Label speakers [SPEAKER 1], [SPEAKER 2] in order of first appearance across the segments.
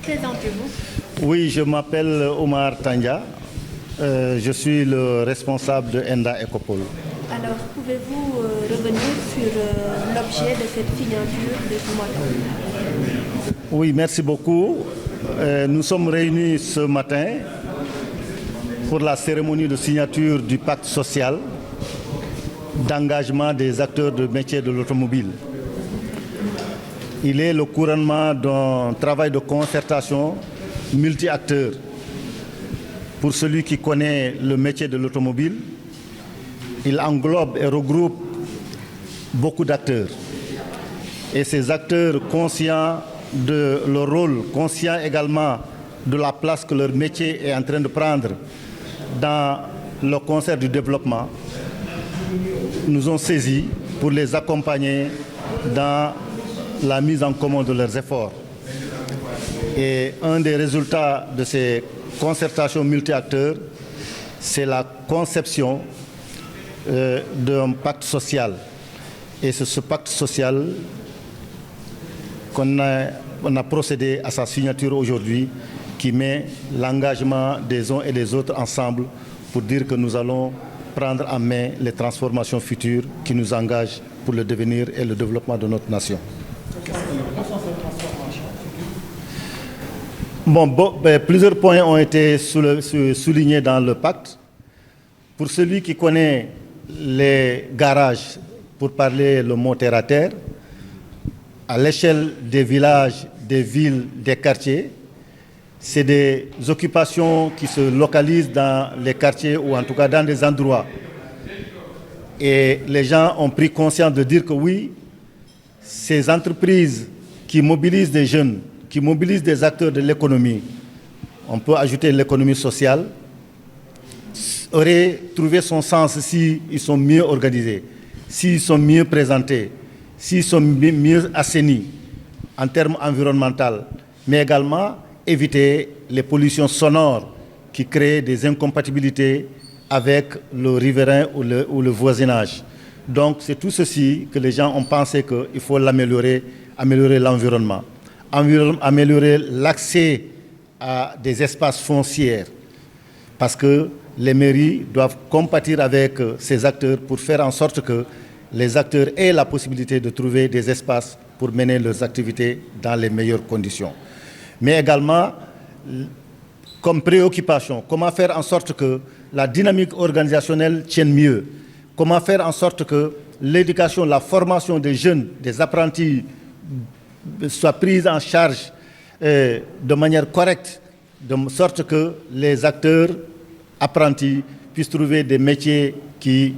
[SPEAKER 1] Présentez-vous.
[SPEAKER 2] Oui, je m'appelle Omar Tandja. Je suis le responsable de Enda Ecopole.
[SPEAKER 1] Alors, pouvez-vous revenir sur l'objet de cette signature de ce matin?
[SPEAKER 2] Oui, merci beaucoup. Nous sommes réunis ce matin pour la cérémonie de signature du pacte social d'engagement des acteurs de métier de l'automobile. Il est le couronnement d'un travail de concertation multi-acteurs. Pour celui qui connaît le métier de l'automobile, il englobe et regroupe beaucoup d'acteurs. Et ces acteurs, conscients de leur rôle, conscients également de la place que leur métier est en train de prendre dans le concert du développement, nous ont saisis pour les accompagner dans la mise en commun de leurs efforts. Et un des résultats de ces concertations multi-acteurs, c'est la conception d'un pacte social. Et c'est ce pacte social qu'on a procédé à sa signature aujourd'hui, qui met l'engagement des uns et des autres ensemble pour dire que nous allons prendre en main les transformations futures qui nous engagent pour le devenir et le développement de notre nation. Plusieurs points ont été soulignés dans le pacte. Pour celui qui connaît les garages, pour parler le mot terre à terre, à l'échelle des villages, des villes, des quartiers, c'est des occupations qui se localisent dans les quartiers ou en tout cas dans des endroits. Et les gens ont pris conscience de dire que oui, ces entreprises qui mobilisent des jeunes, qui mobilisent des acteurs de l'économie, on peut ajouter l'économie sociale, auraient trouvé son sens s'ils sont mieux organisés, s'ils sont mieux présentés, s'ils sont mieux assainis en termes environnementaux, mais également éviter les pollutions sonores qui créent des incompatibilités avec le riverain ou le voisinage. Donc c'est tout ceci que les gens ont pensé qu'il faut l'améliorer, améliorer l'environnement, améliorer l'accès à des espaces fonciers, parce que les mairies doivent compatir avec ces acteurs pour faire en sorte que les acteurs aient la possibilité de trouver des espaces pour mener leurs activités dans les meilleures conditions. Mais également, comme préoccupation, comment faire en sorte que la dynamique organisationnelle tienne mieux, comment faire en sorte que l'éducation, la formation des jeunes, des apprentis soit prise en charge de manière correcte, de sorte que les acteurs apprentis puissent trouver des métiers qui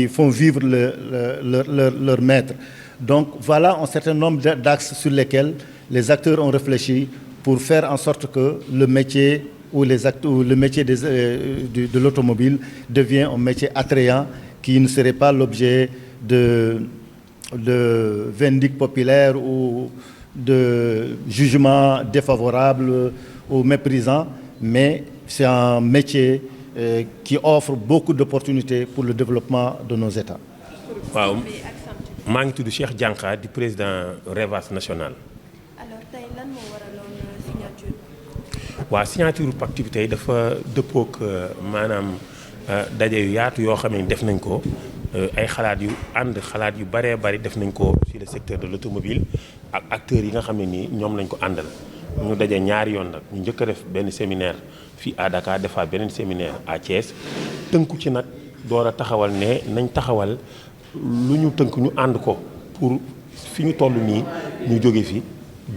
[SPEAKER 2] font vivre leur maître. Donc voilà un certain nombre d'axes sur lesquels les acteurs ont réfléchi pour faire en sorte que le métier de l'automobile devienne un métier attrayant qui ne serait pas l'objet de vindictes populaires ou de jugements défavorables ou méprisants, mais c'est un métier qui offre beaucoup d'opportunités pour le développement de nos États.
[SPEAKER 3] Waaw, maa ngi tudd Cheikh Dianka di président Revas national.
[SPEAKER 1] Alors tey lan moo waraloon signature?
[SPEAKER 3] Waaw, signature pacte bi tey dafa dëppook maanaam daje yu yaatu yoo xam ne def nañ ko ay xalaat yu baree bari def nañ ko ci le secteur de l'automobile ak acteurs yi nga xam ne nii ñoom lañ ko àndal. ñu daje ñaari yoon nag ñu njëkk a def benn séminaire fii à Dakar defaat beneen séminaire à Thiès tënku ci nag door a taxawal ne nañ taxawal lu ñu tënk ñu ànd ko pour fi ñu toll nii ñu jóge fi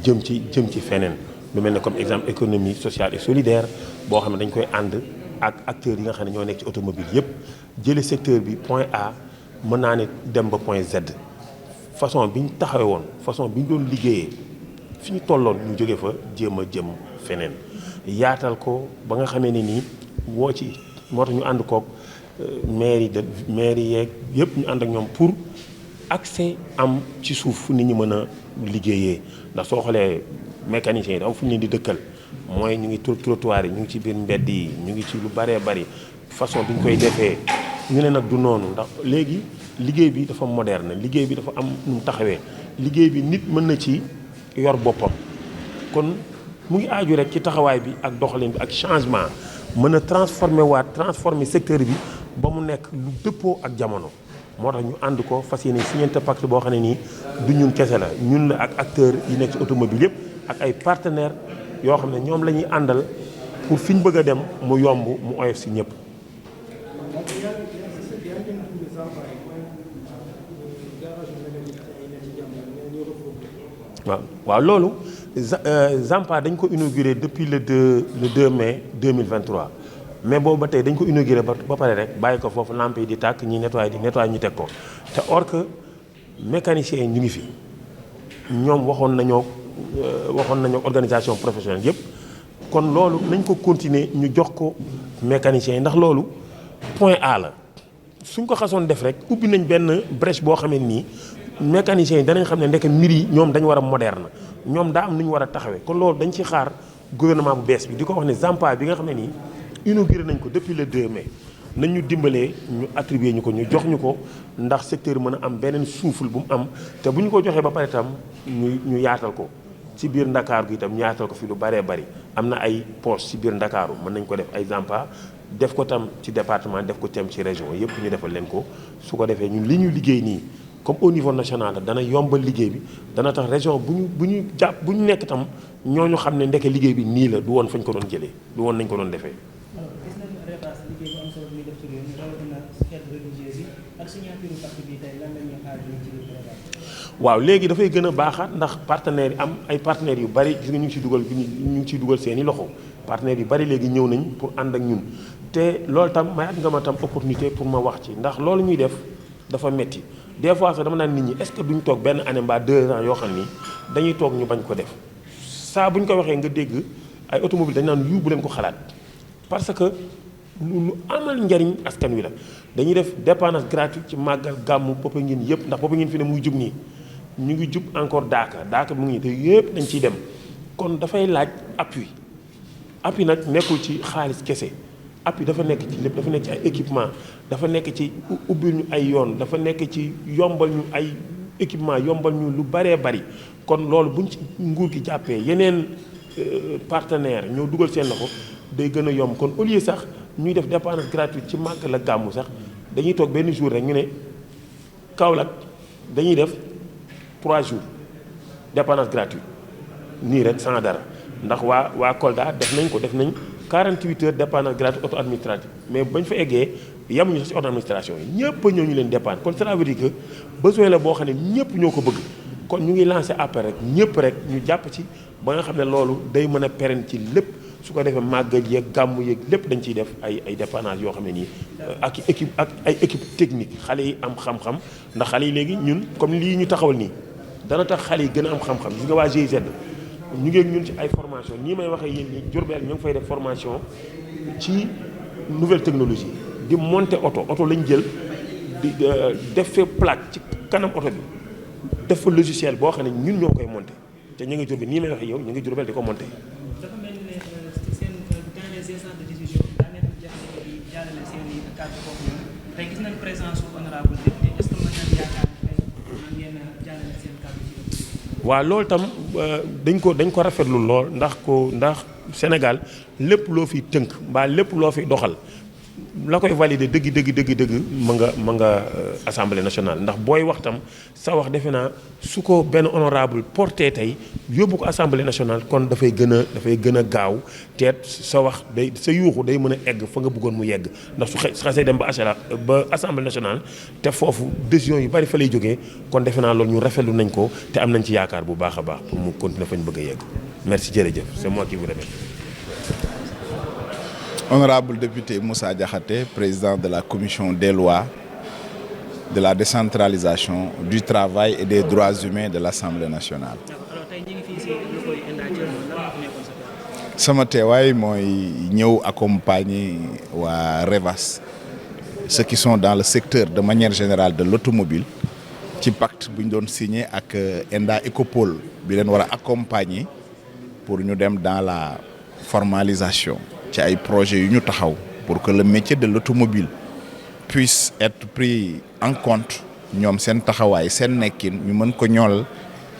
[SPEAKER 3] jëm ci feneen lu mel ne comme exemple économie sociale et solidaire boo xam ne dañ koy ànd ak acteurs yi nga xam ne ñoo nekk ci automobile yépp jële secteur bi point A mën naa ne dem ba point Z façon bi ñu taxawee woon façon bi ñu doon liggéeyee fi ñu tolloon ñu jóge fa jéem a jëm feneen yaatal ko ba nga xamee ne nii moo tax ñu ànd koog maire yeeg yëpp ñu ànd ak ñoom pour accès am ci suuf fu nit ñi mën a liggéeyee ndax soo xoolee mécaniciens yi dafa fu ñu leen di dëkkal mooy ñu ngi trottoir yi ñu ngi ci biir mbedd yi ñu ngi ci lu baree bari façon bi ñu koy defee ñu ne nag du noonu ndax léegi liggéey bi dafa moderne liggéey bi dafa am nu mu taxawee liggéey bi nit mën na ci yor boppam kon mu ngi aaju rek ci taxawaay bi ak doxalin bi ak changement mën a transformer secteur bi ba mu nekk lu dëppoo ak jamono. moo tax ñu ànd ko fas yéene signé pacte boo xam ne nii du ñun kese la ñun la ak acteurs yi nekk ci automobile yëpp ak ay partenaires yoo xam ne ñoom la ñuy àndal pour fi ñu bëgg a dem mu yomb mu oyof si ñëpp. waaw loolu Zampa dañ ko inauguré depuis le 2 mai 2023 mais boobu ba tey dañ ko inauguré ba pare rek bàyyi ko foofu lampe yi di tàkk ñi nettoyé ñu teg ko te or que mécaniciens yi ñu ngi fi ñoom waxoon nañoo organisation professionnelle yëpp kon loolu nañ ko continuer ñu jox ko mécaniciens yi ndax loolu point A la suñ ko xasoon def rek ubbi nañ benn brèche boo xamee nii mécaniciens yi danañ xam ne ndeke mbir yi ñoom dañu war a moderne ñoom daa am nu ñu war a taxawee kon loolu dañ ci xaar gouvernement bu bees bi di ko wax ne Zampa bi nga xam ne nii inauguré nañ ko depuis le 2 mai nañ ñu dimbalee ñu attribuer ñu ko ñu jox ñu ko ndax secteur mën a am beneen souffle bu mu am te bu ñu ko joxee ba pare itam ñu yaatal ko ci biir Ndakaaru gi itam ñu yaatal ko fi lu bëree bëri am na ay poste ci biir Ndakaaru mën nañ ko def ay Zampa def ko tam ci département def ko tam ci région yëpp ñu defal leen ko su ko defee ñun li ñu liggéey nii comme au niveau national dana yombal liggéey bi dana tax région bu ñu nekk tam ñooñu xam ne ndeke liggéey bi nii la du woon fañ ko doon jëlee du woon nañ ko doon defee. waaw léegi dafay gën a baaxaat ndax partenaires yi am ay partenaires yu bari gis nga ñu ngi ciy dugal seeni loxo partenaires yu bari léegi ñëw nañ pour ànd ak ñun te loolu tam mayaat nga ma tam opportunité pour ma wax ci ndax loolu ñuy def dafa metti des fois sax dama naan nit ñi est-ce que duñ toog benn année mbaa 2 ans yoo xam ni dañuy toog ñu bañ ko def saa bu ñu ko waxee nga dégg ay automobile dañ naan yu bu leen ko xalaat parce que lu amal njariñ askan wi la dañuy def dépannage gratuite ci màggal gàmmu Popenguine yëpp ndax Popenguine fi ne muy jub nii ñu ngi jub encore Daaka mu ngi te yëpp dañ ciy dem kon dafay laaj appui nag nekkul ci xaalis kese appui dafa nekk ci lépp dafa nekk ci ay équipement dafa nekk ci ubbil ñu ay yoon dafa nekk ci yombal ñu ay équipement yombal ñu lu baree bari kon loolu buñ ci nguur gi jàppee yeneen partenaire ñoo dugal seen loxo day gën a yomb kon au lieu sax ñuy def dépannage gratuite ci màggal la gàmmu sax dañuy toog benn jour rek ñu ne Kaolack dañuy def 3 jours dépannage gratuite nii rek sans dara ndax waa Kolda def nañ 48 heures dépannage gratuit auto administratif mais bañ fa eggee yemuñu sax ci auto administration yi ñëpp ñoo ñu leen dépanne kon cela veut dire que besoin la boo xam ne ñëpp ñoo ko bëgg kon ñu ngi lancé appel rek ñëpp rek ñu jàpp ci ba nga xam ne loolu day mën a pérenne ci lépp su ko defee màggal yeeg gàmmu yeeg lépp dañ ciy def ay dépannage yoo xam ne nii ak ay équipe technique xale yi am xam-xam ndax xale yi léegi ñun comme lii ñu taxawal nii dana tax xale yi gën a am xam-xam gis nga waa GIZ ñu ngi ak ñun ci ay formation nii may waxee yéen ñi Diourbel ñu ngi fay def formation ci nouvelle technologie di monter oto lañ jël di def fa plaque ci kanam oto bi def fa logiciel boo xam ne ñun ñoo koy monter te ñu ngi Diourbel nii may waxee yow ñu ngi Diourbel di ko monter.
[SPEAKER 4] dafa mel ni seen dans les instances de décision daa nekk jafe-jafe di jàllale seen i kàddu foofu noonu tey gis nañ présence su honorable député est-ce que mën nañ yaakaar ne ngeen jàllale seen kàddu ci
[SPEAKER 3] waaw loolu tam dañ ko rafetlu lool ndax Sénégal lépp loo fi tënk mbaa lépp loo fi doxal la koy valider dëgg ma nga assemblée nationale ndax booy wax tam sa wax defe naa su ko benn honorable porté tey yóbbu ko assemblée nationale kon dafay gën a gaaw teet sa wax sa yuuxu day mën a egg fa nga bëggoon mu yegg ndax su xasee dem ba assemblée nationale te foofu décision yu bari fa lay jógee kon defe naa loolu ñu rafetlu nañ ko te am nañ ci yaakaar bu baax a baax pour mu continuer fa ñu bëgg a yegg merci jërëjëf c'est moi qui vous remercie.
[SPEAKER 5] Honorable député Moussa Diakhaté, président de la commission des lois, de la décentralisation, du travail et des droits humains de l'Assemblée nationale. sama teewaay mooy ñëw accompagner waa Revas ceux qui sont dans le secteur de manière générale de l'automobile ci pacte bu ñu doon signé ak Enda Ecopole bi leen war a accompagner pour ñu dem dans la formalisation ci ay projets yu ñu taxaw pour que le métier de l'automobile puisse être pris en compte ñoom seen taxawaay seen nekkin ñu mën ko ñool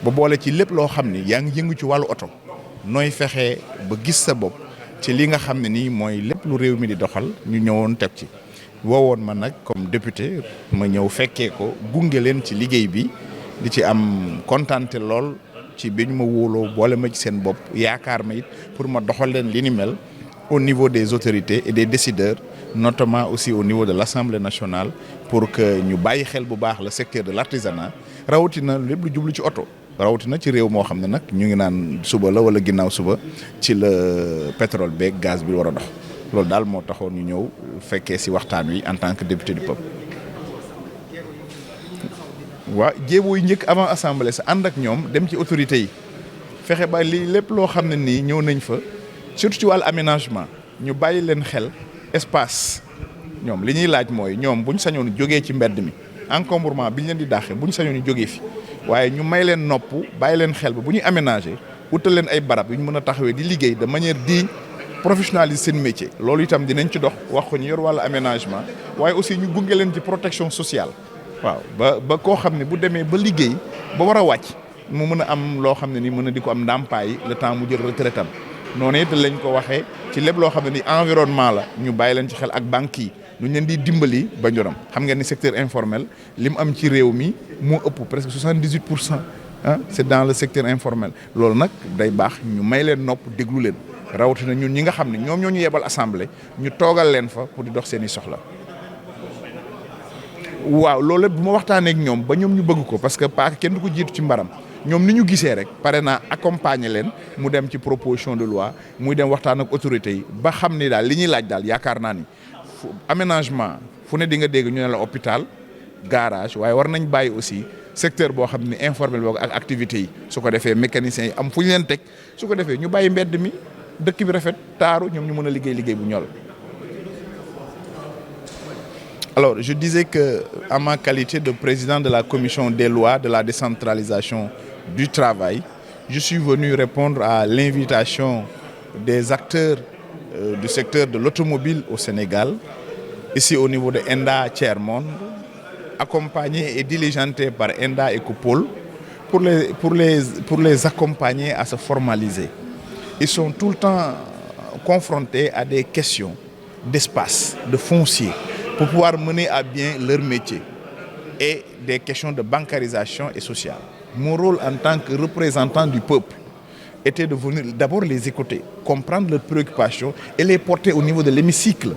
[SPEAKER 5] ba boole ci lépp loo xam ni yaa ngi yëngu ci wàllu oto nooy fexe ba gis sa bopp ci li nga xam ne nii mooy lépp lu réew mi di doxal ñu ñëwoon teg ci woowoon ma nag comme député ma ñëw fekkee ko gunge leen ci liggéey bi di ci am kontante lool ci bi ñu ma wóoloo boole ma ci seen bopp yaakaar ma it pour ma doxal leen li ni mel au niveau des autorités et des décideurs notamment aussi au niveau de l'Assemblée nationale pour que ñu bàyyi xel bu baax le secteur de l'artisanat rawatina lépp lu jublu ci oto rawatina ci réew moo xam ne nag ñu ngi naan suba la wala ginnaaw suba ci la pétrole beeg gaz bi war a dox loolu daal moo taxoon ñu ñëw fekkee ci waxtaan wi en tant que député du peuple. waaw jéego yi njëkk avant assemblée sa ànd ak ñoom dem ci autorités yi fexe ba lii lépp loo xam ne nii ñëw nañ fa surtout ci wàllu aménagement ñu bàyyi leen xel espace ñoom li ñuy laaj mooy ñoom bu ñu sañoon jógee ci mbedd mi encombrement bi ñu leen di dàqee bu ñu sañoon ñu jógee fi waaye ñu may leen nopp bàyyi leen xel ba bu ñuy aménager utal leen ay barab yu ñu mën a taxawee di liggéey de manière digne professionnaliser seen métier loolu itam dinañ ci dox wax ko ñu yor wàllu aménagement waaye aussi ñu gunge leen ci protection sociale waaw ba koo xam ne bu demee ba liggéey ba war a wàcc mu mën a am loo xam ne ni mën a di ko am ndàmpaay le temps mu jël retraite am noonu it lañ ko waxee ci lépp loo xam ne ni environnement la ñu bàyyi leen ci xel ak banques yi ñu leen di dimbali ba njoram xam ngeen ni secteur informel li mu am ci réew mi moo ëpp presque 78% ah c'est dans le secteur informel loolu nag day baax ñu may leen nopp déglu leen rawatina ñun ñi nga xam ne ñoom ñoo ñu yebal assemblée ñu toogal leen fa pour di dox seen i soxla. waaw loolu bu ma waxtaanee ak ñoom ba ñoom ñu bëgg ko parce que paaka kenn du ko jiitu ci mbaram ñoom ni ñu gisee rek pare naa accompagner leen mu dem ci proposition de loi muy dem waxtaan ak autorités yi ba xam ni daal li ñuy laaj daal yaakaar naa ni aménagement fu ne di nga dégg ñu ne la hôpital garage waaye war nañ bàyyi aussi secteur boo xam ne informel boo ak activités yi su ko defee mécaniciens yi am fu ñu leen teg su ko defee ñu bàyyi mbedd mi dëkk bi rafet taaru ñoom ñu mën a liggéey bu ñol. Alors, je disais que, en ma qualité de président de la commission des lois de la décentralisation du travail, je suis venu répondre à l'invitation des acteurs du secteur de l'automobile au Sénégal, ici au niveau de ENDA Tiers Monde, accompagnés et diligentés par ENDA Ecopole, pour les accompagner à se formaliser. Ils sont tout le temps confrontés à des questions d'espace, de foncier, pour pouvoir mener à bien leur métier et des questions de bancarisation et sociale. Mon rôle en tant que représentant du peuple était de venir d'abord les écouter, comprendre leurs préoccupations et les porter au niveau de l'hémicycle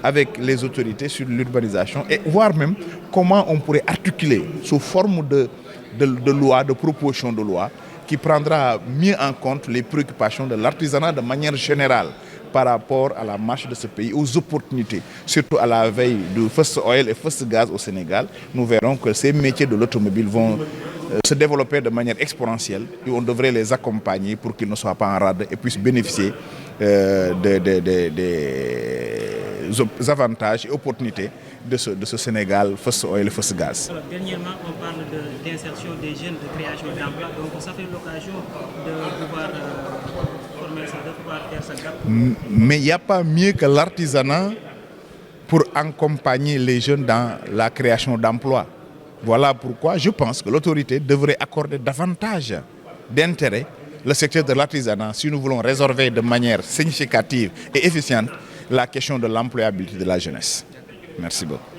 [SPEAKER 5] avec les autorités sur l'urbanisation et voir même comment on pourrait articuler sous forme de loi, de proposition de loi qui prendra mieux en compte les préoccupations de l'artisanat de manière générale par rapport à la marche de ce pays, aux opportunités, surtout à la veille du First Oil et First Gaz au Sénégal. Nous verrons que ces métiers de l'automobile vont se développer de manière exponentielle et on devrait les accompagner pour qu'ils ne soient pas en rade et puissent bénéficier des avantages et opportunités de ce Sénégal First Oil et First Gaz.
[SPEAKER 4] Alors, dernièrement, on parle d'insertion des jeunes, de création d'emplois, donc ça fait l'occasion de pouvoir faire ça.
[SPEAKER 5] Mais il n'y a pas mieux que l'artisanat pour accompagner les jeunes dans la création d'emplois. Voilà pourquoi je pense que l'autorité devrait accorder davantage d'intérêt le secteur de l'artisanat si nous voulons résorber de manière significative et efficiente la question de l'employabilité de la jeunesse. Merci beaucoup.